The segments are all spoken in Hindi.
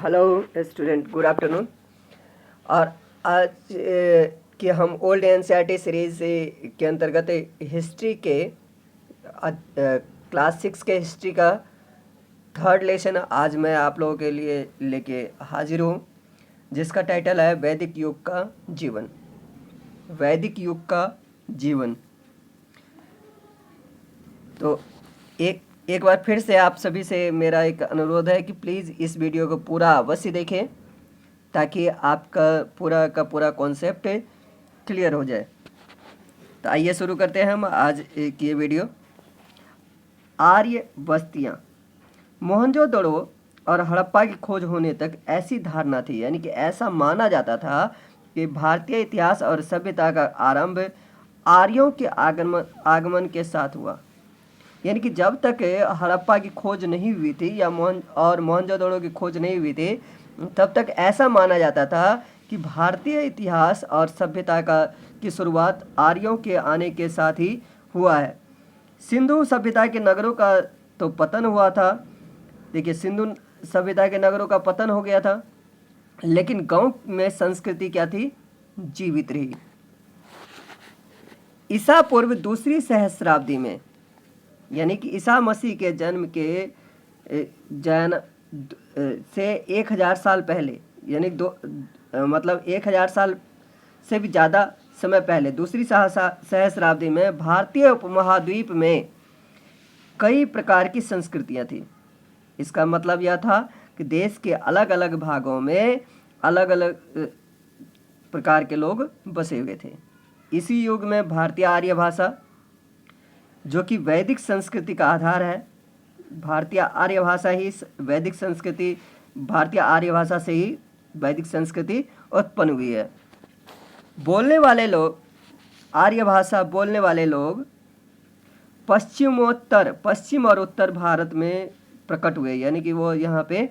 Hello student, good afternoon. और आज कि हम ओल्ड एनसीईआरटी सीरीज के अंतर्गत हिस्ट्री के क्लास 6 के हिस्ट्री का थर्ड लेसन आज मैं आप लोगों के लिए लेके हाजिर हूँ, जिसका टाइटल है वैदिक युग का जीवन। वैदिक युग का जीवन। तो एक बार फिर से आप सभी से मेरा एक अनुरोध है कि प्लीज़ इस वीडियो को पूरा अवश्य देखें, ताकि आपका पूरा का पूरा कॉन्सेप्ट क्लियर हो जाए। तो आइए शुरू करते हैं हम आज की ये वीडियो। आर्य बस्तियाँ। मोहनजोदड़ो और हड़प्पा की खोज होने तक ऐसी धारणा थी, यानी कि ऐसा माना जाता था कि भारतीय इतिहास और सभ्यता का आरंभ आर्यों के आगमन के साथ हुआ। यानी कि जब तक हड़प्पा की खोज नहीं हुई थी या मोहनजोदड़ो की खोज नहीं हुई थी, तब तक ऐसा माना जाता था कि भारतीय इतिहास और सभ्यता की शुरुआत आर्यों के आने के साथ ही हुआ है। सिंधु सभ्यता के नगरों का तो पतन हुआ था। देखिए, सिंधु सभ्यता के नगरों का पतन हो गया था, लेकिन गांव में संस्कृति क्या थी? जीवित रही। ईसा पूर्व दूसरी सहस्राब्दी में, यानी कि ईसा मसीह के जन्म के से 1000 साल पहले, यानी 1000 साल से भी ज़्यादा समय पहले, दूसरी सहस्राब्दी में भारतीय उपमहाद्वीप में कई प्रकार की संस्कृतियां थी। इसका मतलब यह था कि देश के अलग अलग भागों में अलग अलग प्रकार के लोग बसे हुए थे। इसी युग में भारतीय आर्य भाषा, जो कि वैदिक संस्कृति का आधार है, भारतीय आर्य भाषा ही वैदिक संस्कृति, भारतीय आर्य भाषा से ही वैदिक संस्कृति उत्पन्न हुई है। बोलने वाले लोग, आर्य भाषा बोलने वाले लोग पश्चिम और उत्तर भारत में प्रकट हुए, यानी कि वो यहाँ पे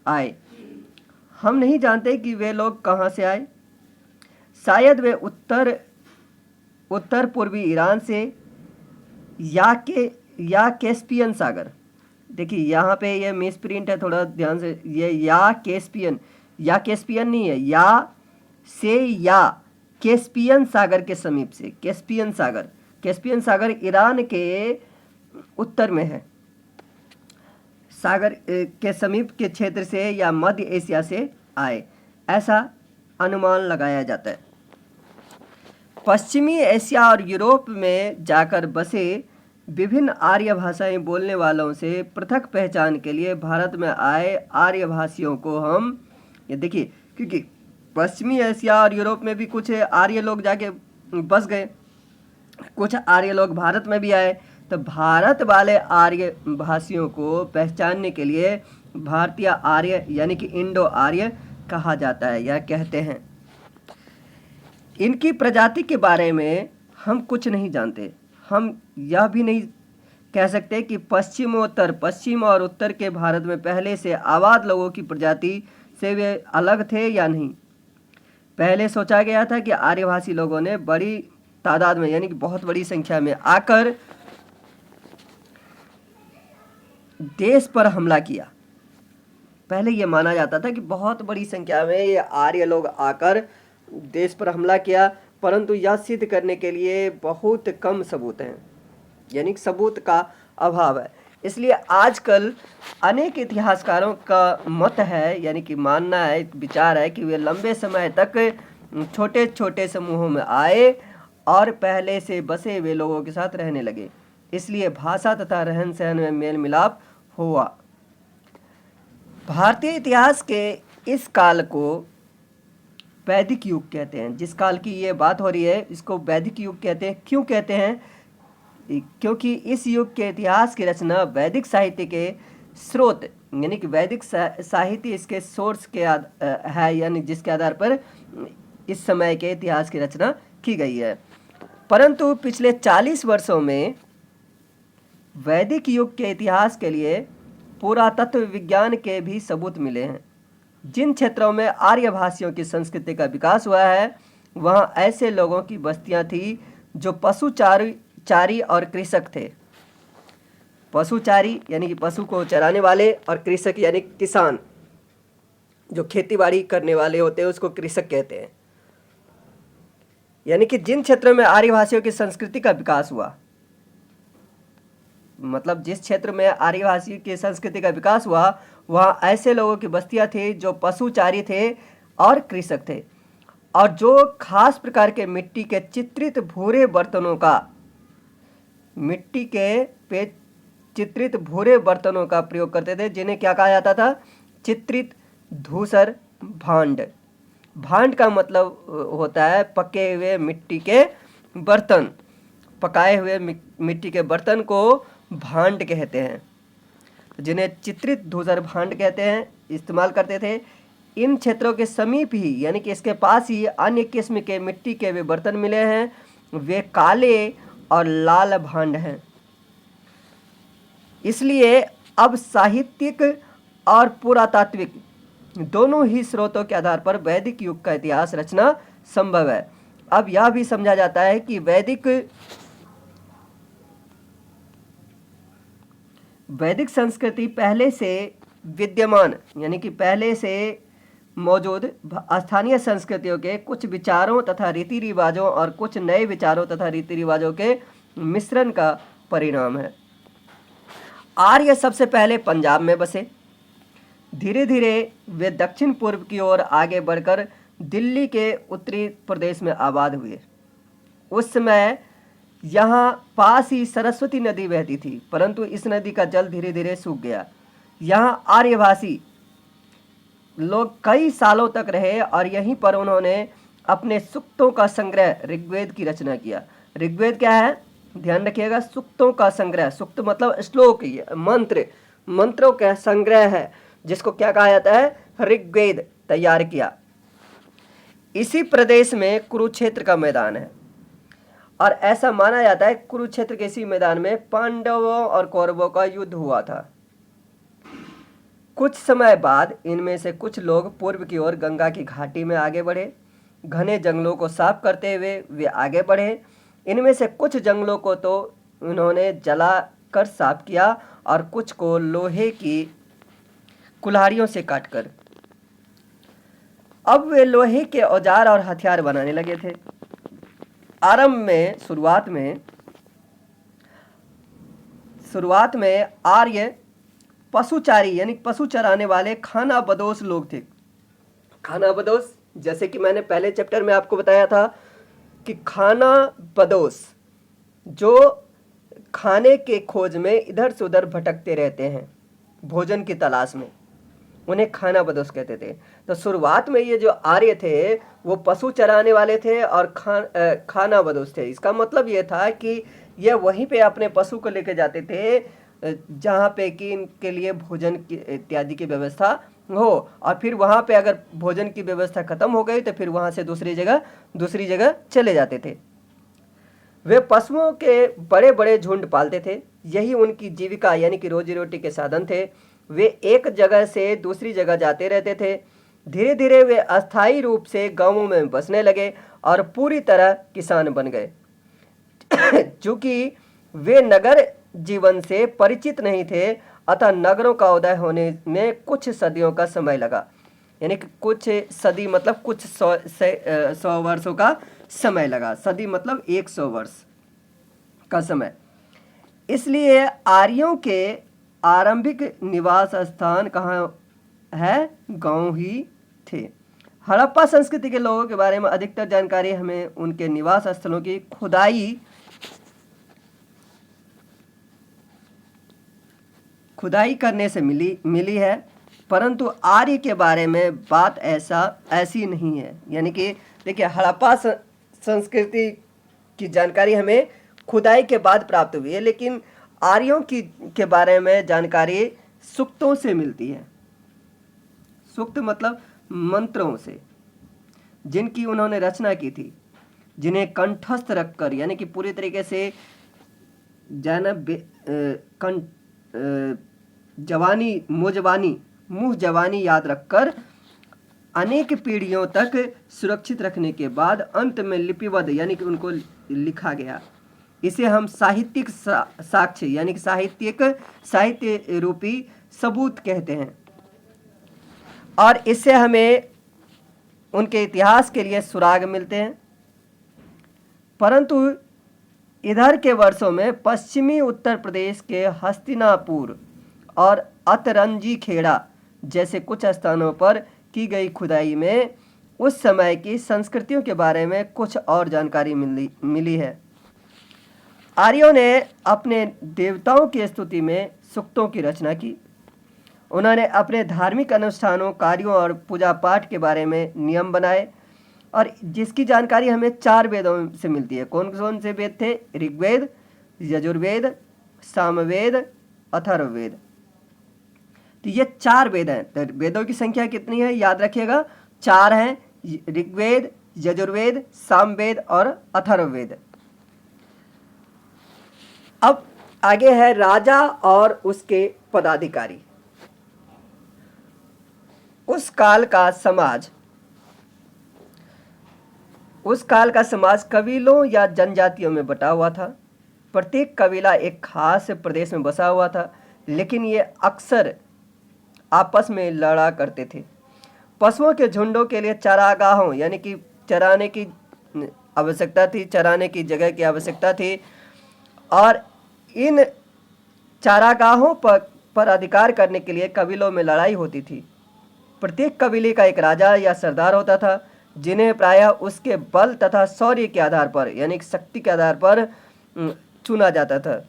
आए। हम नहीं जानते कि वे लोग कहाँ से आए। शायद वे उत्तर पूर्वी ईरान से या कैस्पियन सागर। देखिए यहाँ पे ये मिस प्रिंट है, थोड़ा ध्यान से। ये या कैस्पियन नहीं है, या कैस्पियन सागर के समीप से। कैस्पियन सागर ईरान के उत्तर में है। सागर के समीप के क्षेत्र से या मध्य एशिया से आए, ऐसा अनुमान लगाया जाता है। पश्चिमी एशिया और यूरोप में जाकर बसे विभिन्न आर्य भाषाएं बोलने वालों से पृथक पहचान के लिए भारत में आए आर्य भाषियों को हम, ये देखिए, क्योंकि पश्चिमी एशिया और यूरोप में भी कुछ आर्य लोग जाके बस गए, कुछ आर्य लोग भारत में भी आए, तो भारत वाले आर्य भाषियों को पहचानने के लिए भारतीय आर्य यानी कि इंडो आर्य कहा जाता है या कहते हैं। इनकी प्रजाति के बारे में हम कुछ नहीं जानते। हम यह भी नहीं कह सकते कि पश्चिम और उत्तर के भारत में पहले से आबाद लोगों की प्रजाति से वे अलग थे या नहीं। पहले सोचा गया था कि आर्यभाषी लोगों ने बड़ी तादाद में, यानी कि बहुत बड़ी संख्या में आकर देश पर हमला किया। पहले यह माना जाता था कि बहुत बड़ी संख्या में ये आर्य लोग आकर देश पर हमला किया, परंतु यह सिद्ध करने के लिए बहुत कम सबूत हैं, यानी कि सबूत का अभाव है। इसलिए आजकल अनेक इतिहासकारों का मत है, यानी कि मानना है, विचार है कि वे लंबे समय तक छोटे छोटे समूहों में आए और पहले से बसे हुए लोगों के साथ रहने लगे, इसलिए भाषा तथा रहन सहन में मेल मिलाप हुआ। भारतीय इतिहास के इस काल को वैदिक युग कहते हैं। जिस काल की ये बात हो रही है, इसको वैदिक युग कहते हैं। क्यों कहते हैं? क्योंकि इस युग के इतिहास की रचना वैदिक साहित्य के स्रोत, यानी कि वैदिक साहित्य इसके सोर्स के है, यानी जिसके आधार पर इस समय के इतिहास की रचना की गई है। परंतु पिछले 40 वर्षों में वैदिक युग के इतिहास के लिए पुरातत्व विज्ञान के भी सबूत मिले हैं। जिन क्षेत्रों में आर्यभाषियों की संस्कृति का विकास हुआ है, वहाँ ऐसे लोगों की बस्तियाँ थी जो पशुचारी और कृषक थे। पशुचारी यानी कि पशु को चराने वाले, और कृषक यानी किसान। जो खेती बाड़ी करने वाले होते हैं उसको कृषक कहते हैं। यानी कि जिन क्षेत्रों में आर्यभाषियों की संस्कृति का विकास हुआ, मतलब जिस क्षेत्र में आर्यभाषी की संस्कृति का विकास हुआ वहाँ ऐसे लोगों की बस्तियां थी जो पशुचारी थे और कृषक थे, और जो खास प्रकार के मिट्टी के चित्रित भूरे बर्तनों का चित्रित भूरे बर्तनों का प्रयोग करते थे, जिन्हें क्या कहा जाता था? चित्रित धूसर भांड। भांड का मतलब होता है पके हुए मिट्टी के बर्तन। पकाए हुए मिट्टी के बर्तन को भांड कहते हैं, जिन्हें चित्रित धूसर भांड कहते हैं, इस्तेमाल करते थे। इन क्षेत्रों के समीप ही यानी कि इसके पास ही अन्य किस्म के मिट्टी के वे बर्तन मिले हैं, वे काले और लाल भांड हैं। इसलिए अब साहित्यिक और पुरातात्विक दोनों ही स्रोतों के आधार पर वैदिक युग का इतिहास रचना संभव है। अब यह भी समझा जाता है कि वैदिक संस्कृति पहले से विद्यमान यानी कि पहले से मौजूद स्थानीय संस्कृतियों के कुछ विचारों तथा रीति रिवाजों और कुछ नए विचारों तथा रीति रिवाजों के मिश्रण का परिणाम है। आर्य सबसे पहले पंजाब में बसे, धीरे धीरे वे दक्षिण पूर्व की ओर आगे बढ़कर दिल्ली के उत्तरी प्रदेश में आबाद हुए। उस समय यहाँ पास ही सरस्वती नदी बहती थी, परंतु इस नदी का जल धीरे धीरे सूख गया। यहाँ आर्यभाषी लोग कई सालों तक रहे और यहीं पर उन्होंने अपने सूक्तों का संग्रह ऋग्वेद की रचना किया। ऋग्वेद क्या है? ध्यान रखिएगा, सूक्तों का संग्रह। सूक्त मतलब श्लोक, मंत्रों का संग्रह है, जिसको क्या कहा जाता है? ऋग्वेद तैयार किया। इसी प्रदेश में कुरुक्षेत्र का मैदान है, और ऐसा माना जाता है कुरुक्षेत्र के इसी मैदान में पांडवों और कौरवों का युद्ध हुआ था। कुछ समय बाद इनमें से कुछ लोग पूर्व की ओर गंगा की घाटी में आगे बढ़े। घने जंगलों को साफ करते हुए वे आगे बढ़े। इनमें से कुछ जंगलों को तो उन्होंने जला कर साफ किया और कुछ को लोहे की कुल्हाड़ियों से काटकर। अब वे लोहे के औजार और हथियार बनाने लगे थे। आरंभ में शुरुआत में आर्य पशुचारी यानी पशु चराने वाले खाना बदोश लोग थे। खाना बदोश, जैसे कि मैंने पहले चैप्टर में आपको बताया था कि खाना बदोश जो खाने के खोज में इधर से उधर भटकते रहते हैं भोजन की तलाश में, उन्हें खाना बदोश कहते थे। तो शुरुआत में ये जो आर्य थे वो पशु चराने वाले थे और खाना बदोश थे। इसका मतलब ये था कि ये वहीं पे अपने पशु को लेकर जाते थे जहाँ पे कि इनके लिए भोजन की इत्यादि की व्यवस्था हो, और फिर वहाँ पे अगर भोजन की व्यवस्था खत्म हो गई तो फिर वहाँ से दूसरी जगह चले जाते थे। वे पशुओं के बड़े बड़े झुंड पालते थे, यही उनकी जीविका यानी कि रोजी रोटी के साधन थे। वे एक जगह से दूसरी जगह जाते रहते थे। धीरे धीरे वे अस्थायी रूप से गांवों में बसने लगे और पूरी तरह किसान बन गए। चूंकि वे नगर जीवन से परिचित नहीं थे, अतः नगरों का उदय होने में कुछ सदियों का समय लगा। यानी कि कुछ सदी मतलब कुछ 100 वर्षों का समय लगा। सदी मतलब 100 वर्ष का समय। इसलिए आर्यों के आरंभिक निवास स्थान कहाँ है? गांव ही थे। हड़प्पा संस्कृति के लोगों के बारे में अधिकतर जानकारी हमें उनके निवास स्थलों की खुदाई करने से मिली है, परंतु आर्य के बारे में बात ऐसी नहीं है। यानी कि देखिए, हड़प्पा संस्कृति की जानकारी हमें खुदाई के बाद प्राप्त हुई है, लेकिन आर्यों के बारे में जानकारी सूक्तों से मिलती है। सूक्त मतलब मंत्रों से, जिनकी उन्होंने रचना की थी, जिन्हें कंठस्थ रखकर यानी कि पूरी तरीके से मुँह जवानी याद रखकर अनेक पीढ़ियों तक सुरक्षित रखने के बाद अंत में लिपिबद्ध यानी कि उनको लिखा गया। इसे हम साहित्यिक साक्ष्य यानी कि साहित्य रूपी सबूत कहते हैं। और इससे हमें उनके इतिहास के लिए सुराग मिलते हैं। परंतु इधर के वर्षों में पश्चिमी उत्तर प्रदेश के हस्तिनापुर और अतरंजी खेड़ा जैसे कुछ स्थानों पर की गई खुदाई में उस समय की संस्कृतियों के बारे में कुछ और जानकारी मिली है। आर्यों ने अपने देवताओं की स्तुति में सूक्तों की रचना की। उन्होंने अपने धार्मिक अनुष्ठानों, कार्यों और पूजा पाठ के बारे में नियम बनाए और जिसकी जानकारी हमें 4 वेदों से मिलती है। कौन कौन से वेद थे? ऋग्वेद, यजुर्वेद, सामवेद, अथर्ववेद। तो ये 4 वेद हैं। तो वेदों की संख्या कितनी है याद रखिएगा, 4 हैं, ऋग्वेद, यजुर्वेद, सामवेद और अथर्ववेद। अब आगे है राजा और उसके पदाधिकारी। उस काल का समाज कबीलों या जनजातियों में बटा हुआ था। प्रत्येक कबीला एक खास प्रदेश में बसा हुआ था, लेकिन ये अक्सर आपस में लड़ा करते थे। पशुओं के झुंडों के लिए चारागाहों यानी कि चराने की आवश्यकता थी, चराने की जगह की आवश्यकता थी और इन चारागाहों पर अधिकार करने के लिए कबीलों में लड़ाई होती थी। प्रत्येक कबीले का एक राजा या सरदार होता था, जिन्हें प्रायः उसके बल तथा शौर्य के आधार पर यानी शक्ति के आधार पर चुना जाता था।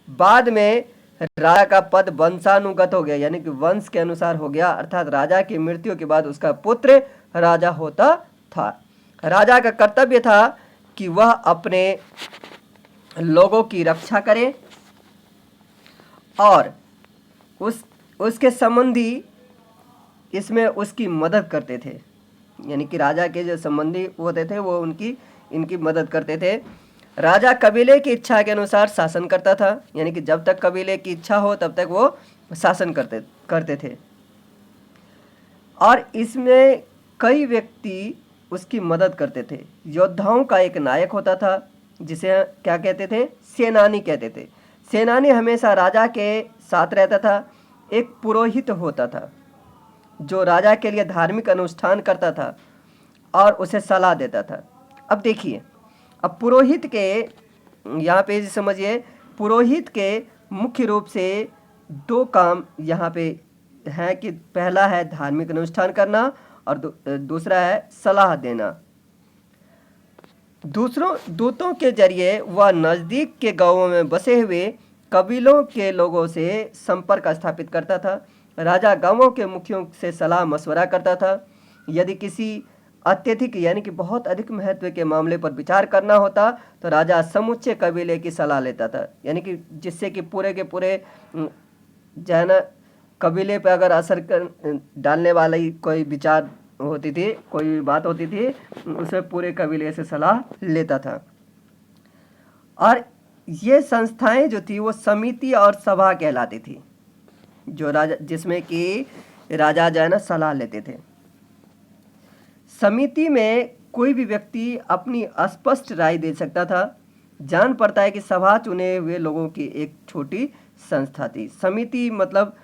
बाद में राजा का पद वंशानुगत हो गया, यानी कि वंश के अनुसार हो गया, अर्थात राजा की मृत्यु के बाद उसका पुत्र राजा होता था। राजा का कर्तव्य था कि वह अपने लोगों की रक्षा करे और उसके संबंधी इसमें उसकी मदद करते थे। यानी कि राजा के जो संबंधी होते थे वो इनकी मदद करते थे। राजा कबीले की इच्छा के अनुसार शासन करता था, यानी कि जब तक कबीले की इच्छा हो तब तक वो शासन करते थे और इसमें कई व्यक्ति उसकी मदद करते थे। योद्धाओं का एक नायक होता था जिसे क्या कहते थे? सेनानी कहते थे। सेनानी हमेशा राजा के साथ रहता था। एक पुरोहित होता था जो राजा के लिए धार्मिक अनुष्ठान करता था और उसे सलाह देता था। अब देखिए, अब पुरोहित के यहाँ पे समझिए, पुरोहित के मुख्य रूप से 2 काम यहाँ पे हैं कि पहला है धार्मिक अनुष्ठान करना और दूसरा है सलाह देना। दूतों के जरिए वह नज़दीक के गांवों में बसे हुए कबीलों के लोगों से संपर्क स्थापित करता था। राजा गांवों के मुखियों से सलाह मशवरा करता था। यदि किसी अत्यधिक यानी कि बहुत अधिक महत्व के मामले पर विचार करना होता तो राजा समुच्चय कबीले की सलाह लेता था, यानी कि जिससे कि पूरे के पूरे जो है ना कबीले पर अगर असर डालने वाली कोई विचार होती थी, कोई बात होती थी, उसमें पूरे कबीले से सलाह लेता था। और ये संस्थाएं जो थी वो समिति और सभा कहलाती थी, जो राजा जिसमें कि राजा जो है ना सलाह लेते थे। समिति में कोई भी व्यक्ति अपनी स्पष्ट राय दे सकता था। जान पड़ता है कि सभा चुने हुए लोगों की एक छोटी संस्था थी। समिति मतलब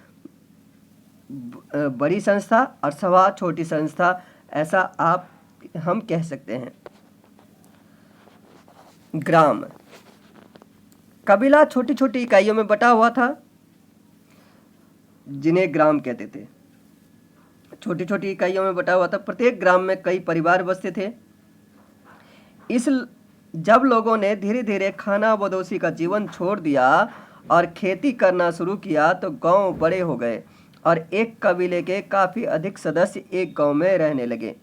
बड़ी संस्था और सभा छोटी संस्था, ऐसा हम कह सकते हैं। ग्राम, कबीला छोटी छोटी इकाइयों में बटा हुआ था जिन्हें ग्राम कहते थे। छोटी छोटी इकाइयों में बटा हुआ था। प्रत्येक ग्राम में कई परिवार बसते थे। जब लोगों ने धीरे धीरे खाना बदोशी का जीवन छोड़ दिया और खेती करना शुरू किया तो गांव बड़े हो गए और एक कबीले के काफ़ी अधिक सदस्य एक गांव में रहने लगे।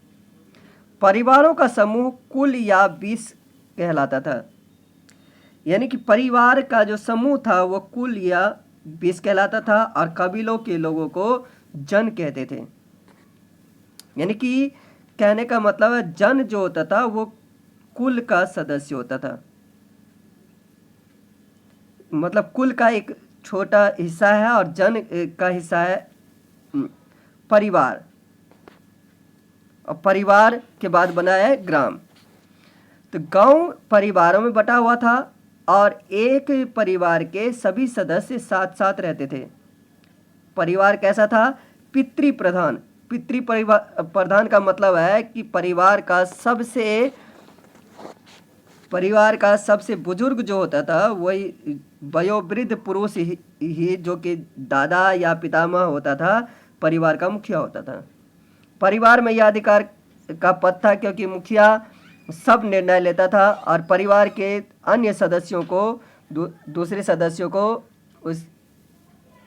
परिवारों का समूह कुल या 20 कहलाता था, यानी कि परिवार का जो समूह था वो कुल या 20 कहलाता था और कबीलों के लोगों को जन कहते थे। यानी कि कहने का मतलब है जन जो होता था वो कुल का सदस्य होता था, मतलब कुल का एक छोटा हिस्सा है और जन का हिस्सा है परिवार, और परिवार के बाद बना है ग्राम। तो गांव परिवारों में बटा हुआ था और एक परिवार के सभी सदस्य साथ साथ रहते थे। परिवार कैसा था? पितृ प्रधान, पितृ परिवार प्रधान का मतलब है कि परिवार का सबसे बुजुर्ग जो होता था वही वयोवृद्ध पुरुष ही जो कि दादा या पितामह होता था, परिवार का मुखिया होता था। परिवार में यह अधिकार का पद था क्योंकि मुखिया सब निर्णय लेता था और परिवार के अन्य सदस्यों को दूसरे सदस्यों को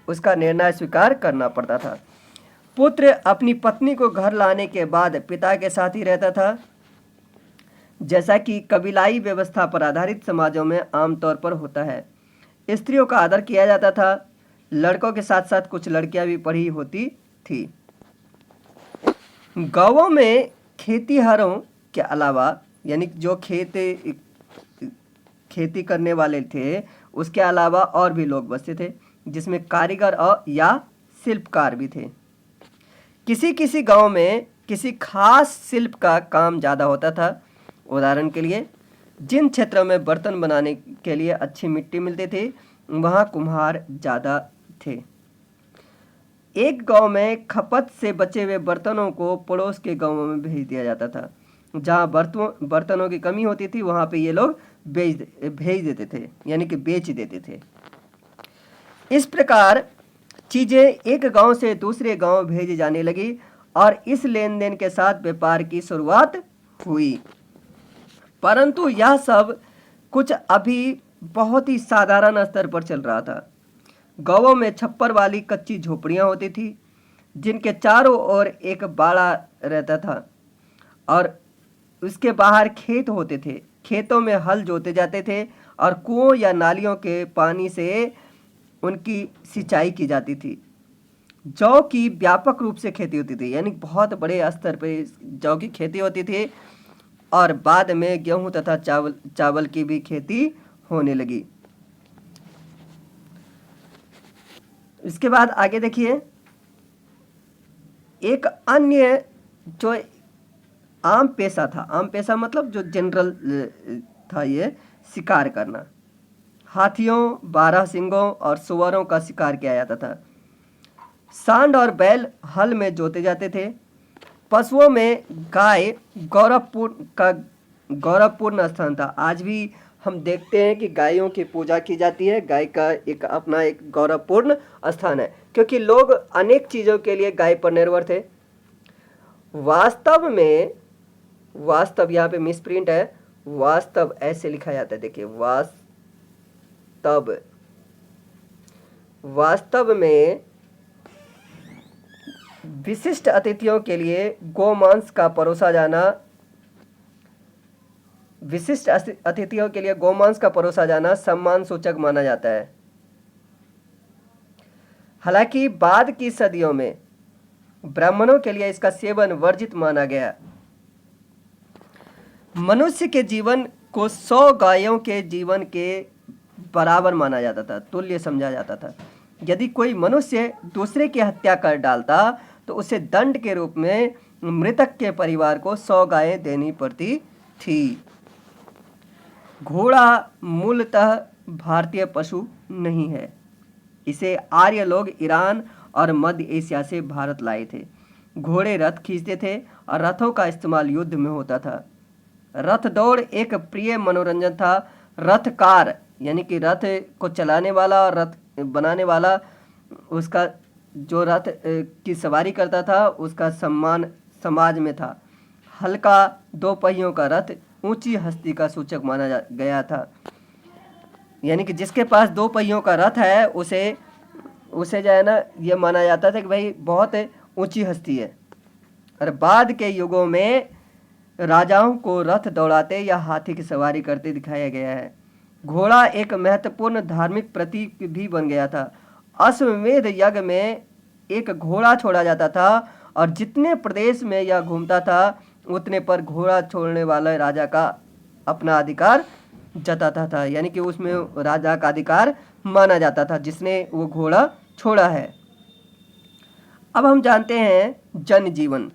उसका निर्णय स्वीकार करना पड़ता था। पुत्र अपनी पत्नी को घर लाने के बाद पिता के साथ ही रहता था, जैसा कि कबीलाई व्यवस्था पर आधारित समाजों में आमतौर पर होता है। स्त्रियों का आदर किया जाता था। लड़कों के साथ साथ कुछ लड़कियां भी पढ़ी होती थी। गांवों में खेतीहरों के अलावा यानी जो खेती करने वाले थे उसके अलावा और भी लोग बसते थे, जिसमें कारीगर और या शिल्पकार भी थे। किसी किसी गांव में किसी खास शिल्प का काम ज़्यादा होता था। उदाहरण के लिए जिन क्षेत्रों में बर्तन बनाने के लिए अच्छी मिट्टी मिलती थी वहाँ कुम्हार ज़्यादा थे। एक गांव में खपत से बचे हुए बर्तनों को पड़ोस के गांवों में भेज दिया जाता था। जहाँ बर्तनों की कमी होती थी वहाँ पे ये लोग भेज देते थे, यानी कि बेच देते थे। इस प्रकार चीज़ें एक गांव से दूसरे गांव भेजी जाने लगी और इस लेन देन के साथ व्यापार की शुरुआत हुई। परंतु यह सब कुछ अभी बहुत ही साधारण स्तर पर चल रहा था। गांवों में छप्पर वाली कच्ची झोपड़ियां होती थी जिनके चारों ओर एक बाड़ा रहता था और उसके बाहर खेत होते थे। खेतों में हल जोते जाते थे और कुओं या नालियों के पानी से उनकी सिंचाई की जाती थी। जौ की व्यापक रूप से खेती होती थी, यानी बहुत बड़े स्तर पर जौ की खेती होती थी और बाद में गेहूं तथा चावल की भी खेती होने लगी। इसके बाद आगे देखिए, एक अन्य जो आम पेशा था, आम पेशा मतलब जो जनरल था, ये शिकार करना। हाथियों, बारहसिंगों और सुअरों का शिकार किया जाता था। सांड और बैल हल में जोते जाते थे। पशुओं में गाय गौरवपूर्ण स्थान था। आज भी हम देखते हैं कि गायों की पूजा की जाती है। गाय का एक अपना एक गौरवपूर्ण स्थान है क्योंकि लोग अनेक चीज़ों के लिए गाय पर निर्भर थे। वास्तव यहाँ पे मिसप्रिंट है, वास्तव ऐसे लिखा जाता है। देखिए वास्तव में विशिष्ट अतिथियों के लिए गोमांस का परोसा जाना सम्मान सूचक माना जाता है। हालांकि बाद की सदियों में ब्राह्मणों के लिए इसका सेवन वर्जित माना गया। मनुष्य के जीवन को 100 गायों के जीवन के बराबर माना जाता था, तुल्य समझा जाता था। यदि कोई मनुष्य दूसरे की हत्या कर डालता तो उसे दंड के रूप में मृतक के परिवार को 100 गायें देनी पड़ती थी। घोड़ा मूलतः भारतीय पशु नहीं है। इसे आर्य लोग ईरान और मध्य एशिया से भारत लाए थे। घोड़े रथ खींचते थे और रथों का इस्तेमाल युद्ध में होता था। रथ दौड़ एक प्रिय मनोरंजन था। रथकार यानी कि रथ को चलाने वाला और रथ बनाने वाला, उसका जो रथ की सवारी करता था उसका सम्मान समाज में था। हल्का 2 पहियों का रथ ऊंची हस्ती का सूचक माना गया था, यानी कि जिसके पास 2 पहियों का रथ है उसे जो है ना ये माना जाता था कि भाई बहुत ऊंची हस्ती है। और बाद के युगों में राजाओं को रथ दौड़ाते या हाथी की सवारी करते दिखाया गया है। घोड़ा एक महत्वपूर्ण धार्मिक प्रतीक भी बन गया था। अश्वमेध यज्ञ में एक घोड़ा छोड़ा जाता था और जितने प्रदेश में यह घूमता था उतने पर घोड़ा छोड़ने वाले राजा का अपना अधिकार जताता था, यानी कि उसमें राजा का अधिकार माना जाता था जिसने वो घोड़ा छोड़ा है। अब हम जानते हैं जनजीवन।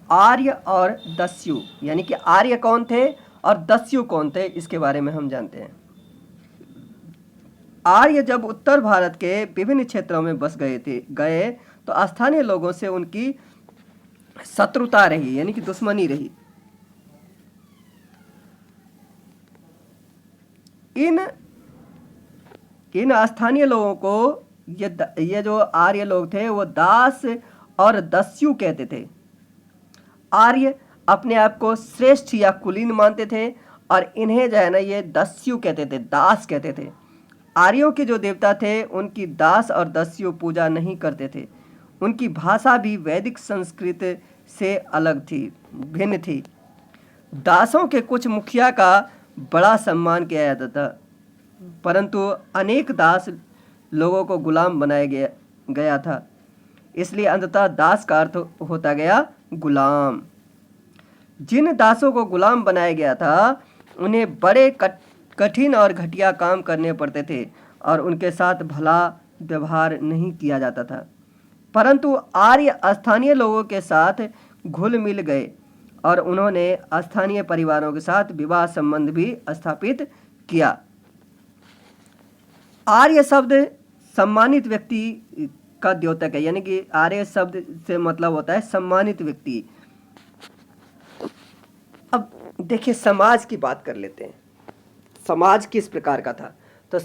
आर्य और दस्यु, यानी कि आर्य कौन थे और दस्यु कौन थे, इसके बारे में हम जानते हैं। आर्य जब उत्तर भारत के विभिन्न क्षेत्रों में बस गए तो स्थानीय लोगों से उनकी शत्रुता रही, यानी कि दुश्मनी रही। इन स्थानीय लोगों को ये जो आर्य लोग थे वो दास और दस्यु कहते थे। आर्य अपने आप को श्रेष्ठ या कुलीन मानते थे और इन्हें जो है ना ये दस्यु कहते थे, दास कहते थे। आर्यों के जो देवता थे उनकी दास और दस्यु पूजा नहीं करते थे। उनकी भाषा भी वैदिक संस्कृत से अलग थी, भिन्न थी। दासों के कुछ मुखिया का बड़ा सम्मान किया जाता था, परंतु अनेक दास लोगों को गुलाम बनाया गया था, इसलिए अंततः दास का अर्थ होता गया गुलाम। जिन दासों को गुलाम बनाया गया था उन्हें बड़े कठिन और घटिया काम करने पड़ते थे और उनके साथ भला व्यवहार नहीं किया जाता था। परंतु आर्य स्थानीय लोगों के साथ घुल मिल गए और उन्होंने स्थानीय परिवारों के साथ विवाह संबंध भी स्थापित किया। आर्य शब्द सम्मानित व्यक्ति का द्योतक है, यानी कि आर्य शब्द से मतलब होता है सम्मानित व्यक्ति। अब देखिए समाज की बात कर लेते हैं, समाज किस प्रकार का था। तो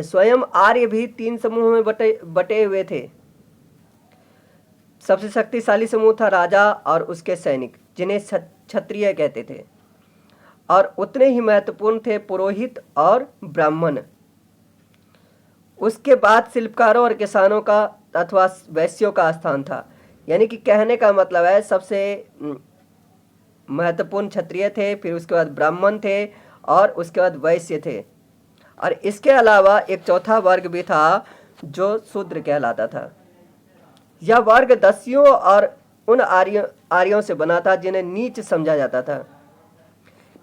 स्वयं आर्य भी 3 समूह में बटे हुए थे। सबसे शक्तिशाली समूह था राजा और उसके सैनिक, जिन्हें क्षत्रिय कहते थे, और उतने ही महत्वपूर्ण थे पुरोहित और ब्राह्मण। उसके बाद शिल्पकारों और किसानों का अथवा वैश्यों का स्थान था। यानी कि कहने का मतलब है सबसे महत्वपूर्ण क्षत्रिय थे, फिर उसके बाद ब्राह्मण थे और उसके बाद वैश्य थे, और इसके अलावा एक चौथा वर्ग भी था जो शूद्र कहलाता था। यह वर्ग दस्युओं और उन आर्यों से बना था जिन्हें नीच समझा जाता था।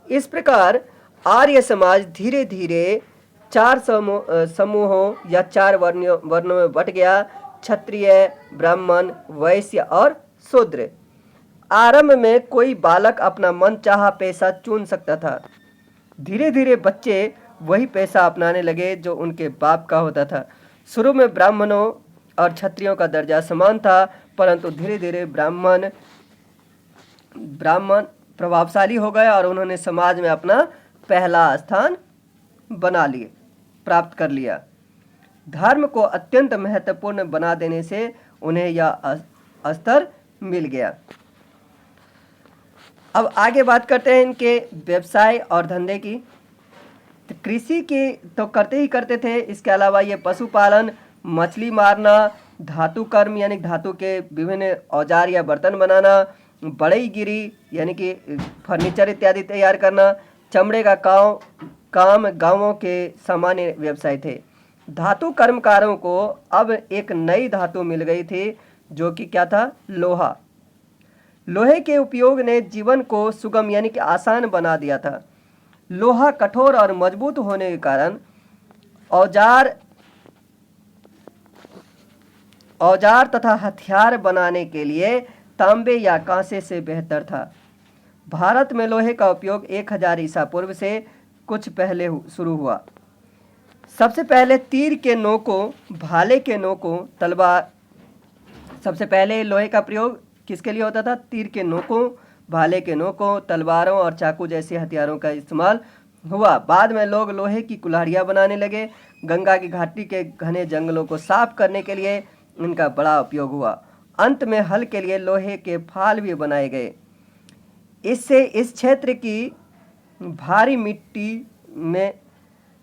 इस प्रकार आर्य समाज धीरे धीरे 4 समूहों या 4 वर्णों में बट गया: क्षत्रिय, ब्राह्मण, वैश्य और शूद्र। आरंभ में कोई बालक अपना मन चाहा पेशा चुन सकता था। धीरे धीरे बच्चे वही पेशा अपनाने लगे जो उनके बाप का होता था। शुरू में ब्राह्मणों और क्षत्रियों का दर्जा समान था, परंतु धीरे धीरे ब्राह्मण प्रभावशाली हो गए और उन्होंने समाज में अपना पहला स्थान प्राप्त कर लिया। धर्म को अत्यंत महत्वपूर्ण बना देने से उन्हें यह स्तर मिल गया। अब आगे बात करते हैं इनके व्यवसाय और धंधे की। तो कृषि के तो करते ही करते थे, इसके अलावा ये पशुपालन, मछली मारना, धातु कर्म यानी धातु के विभिन्न औजार या बर्तन बनाना, बढ़ईगिरी यानी कि फर्नीचर इत्यादि तैयार करना, चमड़े का काम गांवों के सामान्य व्यवसाय थे। धातु कर्मकारों को अब एक नई धातु मिल गई थी, जो कि क्या था? लोहा। लोहे के उपयोग ने जीवन को सुगम यानी कि आसान बना दिया था। लोहा कठोर और मजबूत होने के कारण औजार तथा हथियार बनाने के लिए तांबे या कांसे से बेहतर था। भारत में लोहे का उपयोग 1000 ईसा पूर्व से कुछ पहले शुरू हुआ। सबसे पहले तीर के नोकों, भाले के नोकों, तलवार। सबसे पहले लोहे का प्रयोग किसके लिए होता था? तीर के नोकों, भाले के नोकों, तलवारों और चाकू जैसे हथियारों का इस्तेमाल हुआ। बाद में लोग लोहे की कुल्हाड़ियाँ बनाने लगे। गंगा की घाटी के घने जंगलों को साफ करने के लिए इनका बड़ा उपयोग हुआ। अंत में हल के लिए लोहे के फाल भी बनाए गए। इससे इस क्षेत्र की भारी मिट्टी में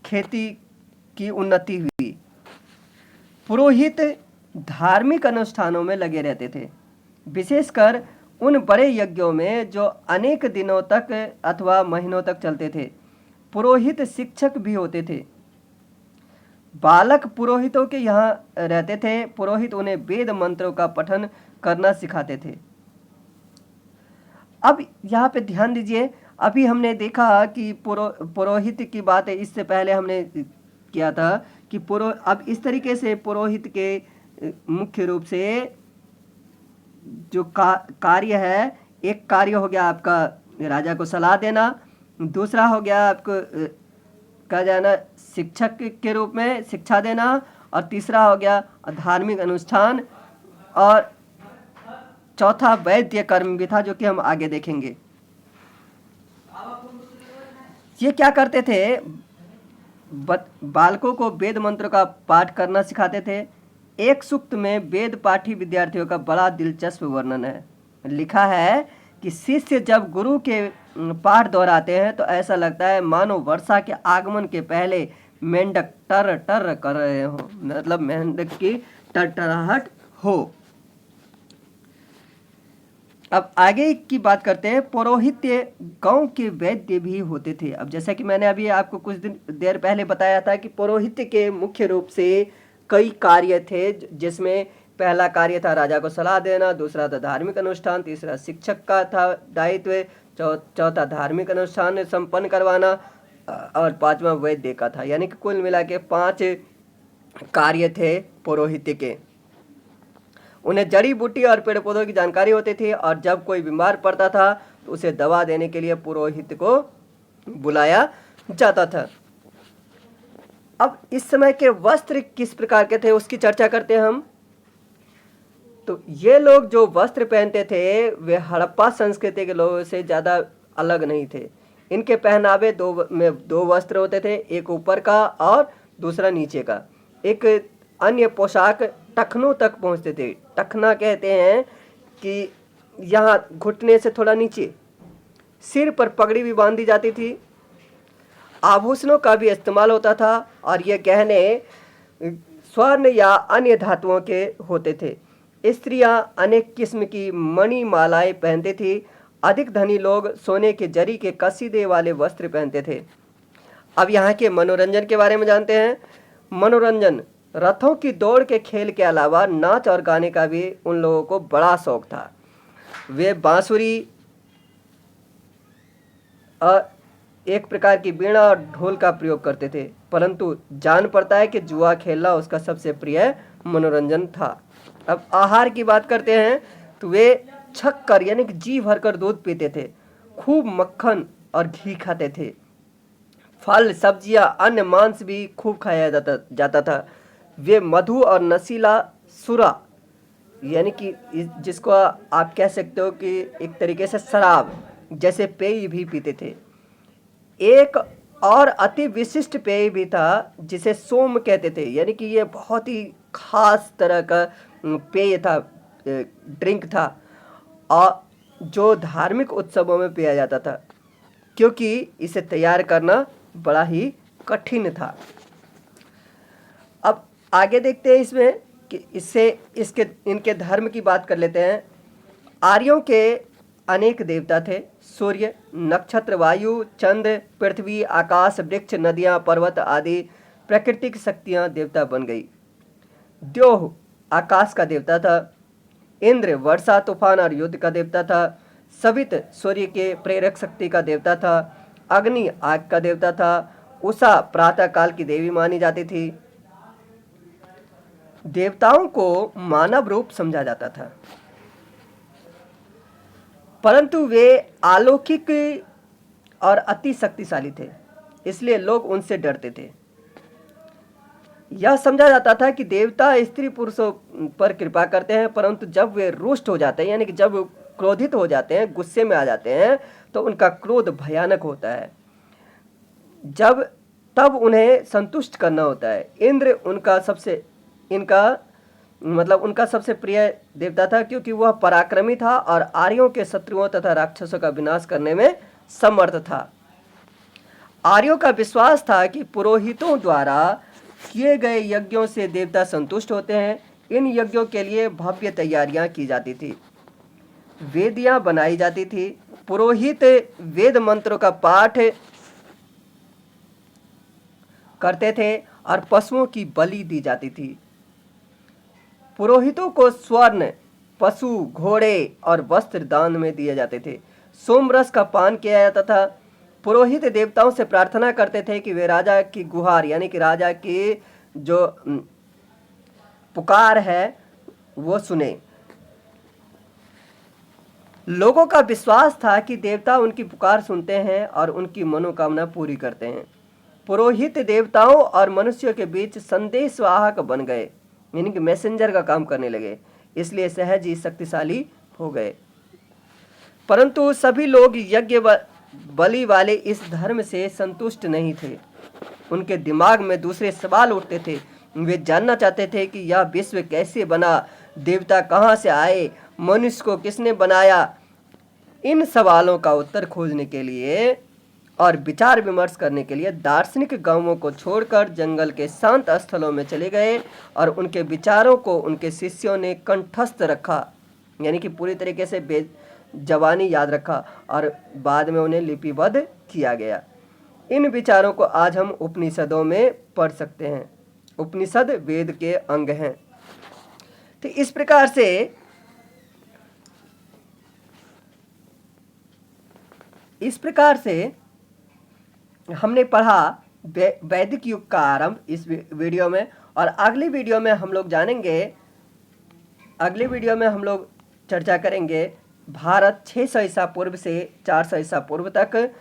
खेती की उन्नति हुई। पुरोहित धार्मिक अनुष्ठानों में लगे रहते थे, विशेषकर उन बड़े यज्ञों में जो अनेक दिनों तक अथवा महीनों तक चलते थे। पुरोहित शिक्षक भी होते थे। बालक पुरोहितों के यहाँ रहते थे। पुरोहित उन्हें वेद मंत्रों का पठन करना सिखाते थे। अब यहाँ पे ध्यान दीजिए, अभी हमने देखा कि पुरोहित की बात है, इससे पहले हमने किया था कि अब इस तरीके से पुरोहित के मुख्य रूप से जो कार्य है, एक कार्य हो गया आपका राजा को सलाह देना, दूसरा हो गया आपको कहा जाना शिक्षक के रूप में शिक्षा देना, और तीसरा हो गया धार्मिक अनुष्ठान, और चौथा वैद्य कर्म भी था, जो कि हम आगे देखेंगे। ये क्या करते थे, बालकों को वेद मंत्र का पाठ करना सिखाते थे। एक सूक्त में वेद पाठी विद्यार्थियों का बड़ा दिलचस्प वर्णन है। लिखा है कि शिष्य जब गुरु के पाठ दोहराते हैं तो ऐसा लगता है मानो वर्षा के आगमन के पहले मेंढक टर टर कर रहे हो, मतलब मेंढक की टरटराहट हो। अब आगे की बात करते हैं। पुरोहित्य गांव के वैद्य भी होते थे। अब जैसा कि मैंने अभी आपको कुछ दिन देर पहले बताया था कि पुरोहित्य के मुख्य रूप से कई कार्य थे, जिसमें पहला कार्य था राजा को सलाह देना, दूसरा था धार्मिक अनुष्ठान, तीसरा शिक्षक का था दायित्व, चौथा धार्मिक अनुष्ठान संपन्न करवाना, और पांचवा वैद्य का था। यानी कि कुल मिला के 5 कार्य थे पुरोहित्य के। उन्हें जड़ी बूटी और पेड़ पौधों की जानकारी होती थी, और जब कोई बीमार पड़ता था तो उसे दवा देने के लिए पुरोहित को बुलाया जाता था। अब इस समय के वस्त्र किस प्रकार के थे उसकी चर्चा करते हैं हम। तो ये लोग जो वस्त्र पहनते थे वे हड़प्पा संस्कृति के लोगों से ज़्यादा अलग नहीं थे। इनके पहनावे दो वस्त्र होते थे, एक ऊपर का और दूसरा नीचे का। एक अन्य पोशाक टखनों तक पहुंचते थे। टखना कहते हैं कि यहाँ घुटने से थोड़ा नीचे। सिर पर पगड़ी भी बांधी जाती थी। आभूषणों का भी इस्तेमाल होता था, और ये गहने स्वर्ण या अन्य धातुओं के होते थे। स्त्रियां अनेक किस्म की मणि मालाएं पहनती थी। अधिक धनी लोग सोने के जरी के कसीदे वाले वस्त्र पहनते थे। अब यहाँ के मनोरंजन के बारे में जानते हैं। मनोरंजन, रथों की दौड़ के खेल के अलावा नाच और गाने का भी उन लोगों को बड़ा शौक था। वे बांसुरी, एक प्रकार की वीणा और ढोल का प्रयोग करते थे, परंतु जान पड़ता है कि जुआ खेलना उसका सबसे प्रिय मनोरंजन था। अब आहार की बात करते हैं तो वे छक्कर यानी कि जी भरकर दूध पीते थे, खूब मक्खन और घी खाते थे। फल, सब्जियां, अन्य मांस भी खूब खाया जाता था। वे मधु और नशीला सुरा यानी कि जिसको आप कह सकते हो कि एक तरीके से शराब जैसे पेय भी पीते थे। एक और अति विशिष्ट पेय भी था जिसे सोम कहते थे, यानी कि ये बहुत ही खास तरह का पेय था, ड्रिंक था, और जो धार्मिक उत्सवों में पिया जाता था, क्योंकि इसे तैयार करना बड़ा ही कठिन था। अब आगे देखते हैं इसमें कि इनके धर्म की बात कर लेते हैं। आर्यों के अनेक देवता थे। सूर्य, नक्षत्र, वायु, चंद्र, पृथ्वी, आकाश, वृक्ष, नदियां, पर्वत आदि प्राकृतिक शक्तियां देवता बन गई। द्योह आकाश का देवता था। इंद्र वर्षा, तूफान और युद्ध का देवता था। सवित सूर्य के प्रेरक शक्ति का देवता था। अग्नि आग का देवता था। उषा प्रातः काल की देवी मानी जाती थी। देवताओं को मानव रूप समझा जाता था, परंतु वे अलौकिक और अति शक्तिशाली थे, इसलिए लोग उनसे डरते थे। यह समझा जाता था कि देवता स्त्री पुरुषों पर कृपा करते हैं, परंतु जब वे रुष्ट हो जाते हैं यानी कि जब क्रोधित हो जाते हैं, गुस्से में आ जाते हैं, तो उनका क्रोध भयानक होता है। तब उन्हें संतुष्ट करना होता है। इंद्र उनका सबसे प्रिय देवता था, क्योंकि वह पराक्रमी था और आर्यों के शत्रुओं तथा राक्षसों का विनाश करने में समर्थ था। आर्यों का विश्वास था कि पुरोहितों द्वारा किए गए यज्ञों से देवता संतुष्ट होते हैं। इन यज्ञों के लिए भव्य तैयारियां की जाती थी, वेदियां बनाई जाती थी। पुरोहित वेद मंत्रों का पाठ करते थे और पशुओं की बलि दी जाती थी। पुरोहितों को स्वर्ण, पशु, घोड़े और वस्त्र दान में दिए जाते थे। सोमरस का पान किया जाता था। पुरोहित देवताओं से प्रार्थना करते थे कि वे राजा की गुहार यानी कि राजा की जो पुकार है वो सुने। लोगों का विश्वास था कि देवता उनकी पुकार सुनते हैं और उनकी मनोकामना पूरी करते हैं। पुरोहित देवताओं और मनुष्यों के बीच संदेशवाहक बन गए, यानी कि मैसेंजर का काम करने लगे, इसलिए सहज ही शक्तिशाली हो गए। परंतु सभी लोग यज्ञ बलि वाले इस धर्म से संतुष्ट नहीं थे। उनके दिमाग में दूसरे सवाल उठते थे। वे जानना चाहते थे कि यह विश्व कैसे बना, देवता कहाँ से आए, मनुष्य को किसने बनाया। इन सवालों का उत्तर खोजने के लिए और विचार विमर्श करने के लिए दार्शनिक गांवों को छोड़कर जंगल के शांत स्थलों में चले गए और उनके विचारों को उनके शिष्यों ने कंठस्थ रखा, यानी कि पूरी तरीके से जवानी याद रखा और बाद में उन्हें लिपिबद्ध किया गया। इन विचारों को आज हम उपनिषदों में पढ़ सकते हैं। उपनिषद वेद के अंग हैं। तो इस प्रकार से हमने पढ़ा वैदिक युग का आरंभ इस वीडियो में। और अगली वीडियो में हम लोग चर्चा करेंगे भारत 600 ईसा पूर्व से 400 ईसा पूर्व तक,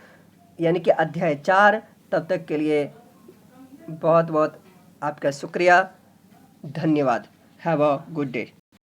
यानी कि अध्याय 4। तब तक के लिए बहुत बहुत आपका शुक्रिया, धन्यवाद। Have a good day.